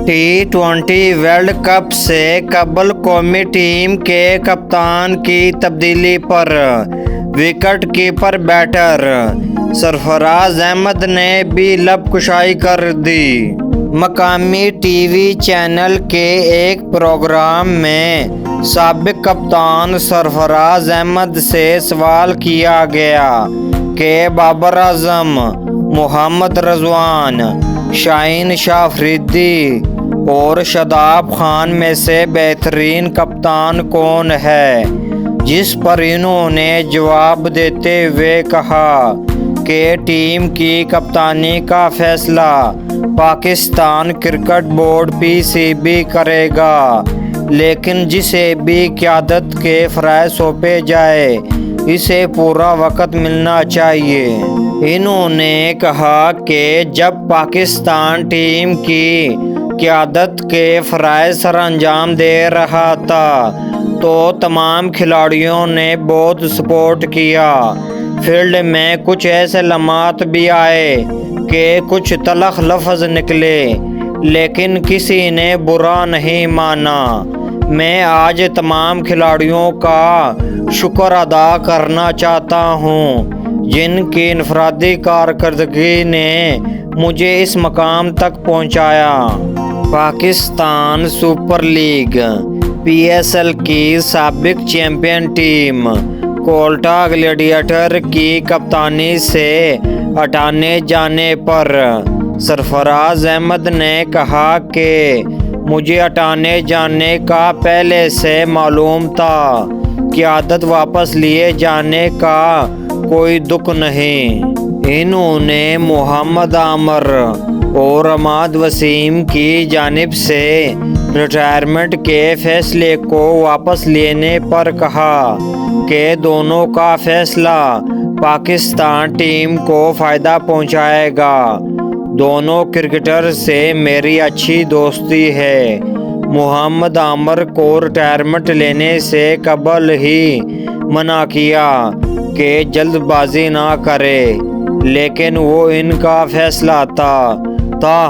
टी20 world cup से कबल कौमी टीम के कप्तान की तब्दीली पर wicket keeper batter Sarfaraz Ahmed ने भी लबकुशाई कर दी। मकामी टीवी चैनल के एक प्रोग्राम में साबिक कप्तान सरफराज अहमद से सवाल किया गया कि बाबर आजम, मोहम्मद रज़वान, शाहीन शाह अफरीदी और शादाब खान में से बेहतरीन कप्तान कौन है, जिस पर इन्होंने जवाब देते हुए कहा कि टीम की कप्तानी का फैसला पाकिस्तान क्रिकेट बोर्ड PCB करेगा, लेकिन जिसे भी क़यादत के फ़राइज़ सौंपे जाए इसे पूरा वक्त मिलना चाहिए। इन्होंने कहा कि जब पाकिस्तान टीम की क़यादत के फ़राइज़ सर अंजाम दे रहा था तो तमाम खिलाड़ियों ने बहुत सपोर्ट किया। फील्ड में कुछ ऐसे लम्हात भी आए कि कुछ तलख़ लफ्ज़ निकले, लेकिन किसी ने बुरा नहीं माना। मैं आज तमाम खिलाड़ियों का शुक्र अदा करना चाहता हूँ जिनकी इनफरादी कारकर्दगी ने मुझे इस मकाम तक पहुँचाया। पाकिस्तान सुपर लीग PSL की साबिक चैम्पियन टीम कोयटा ग्लैडिएटर की कप्तानी से हटाने जाने पर सरफराज अहमद ने कहा कि मुझे हटाने जाने का पहले से मालूम था, क़यादत वापस लिए जाने का कोई दुख नहीं। इन्होंने मोहम्मद आमर और हमाद वसीम की जानिब से रिटायरमेंट के फैसले को वापस लेने पर कहा कि दोनों का फैसला पाकिस्तान टीम को फ़ायदा पहुंचाएगा। दोनों क्रिकेटर से मेरी अच्छी दोस्ती है। मोहम्मद आमर को रिटायरमेंट लेने से कबल ही मना किया कि जल्दबाजी ना करे, लेकिन वो इनका फैसला था।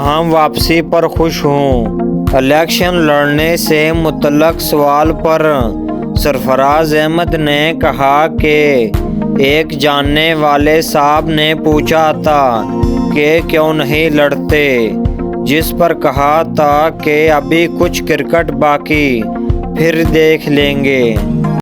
हम वापसी पर खुश हूँ। इलेक्शन लड़ने से मुतल्लक सवाल पर सरफराज अहमद ने कहा कि एक जानने वाले साहब ने पूछा था कि क्यों नहीं लड़ते, जिस पर कहा था कि अभी कुछ क्रिकेट बाकी, फिर देख लेंगे।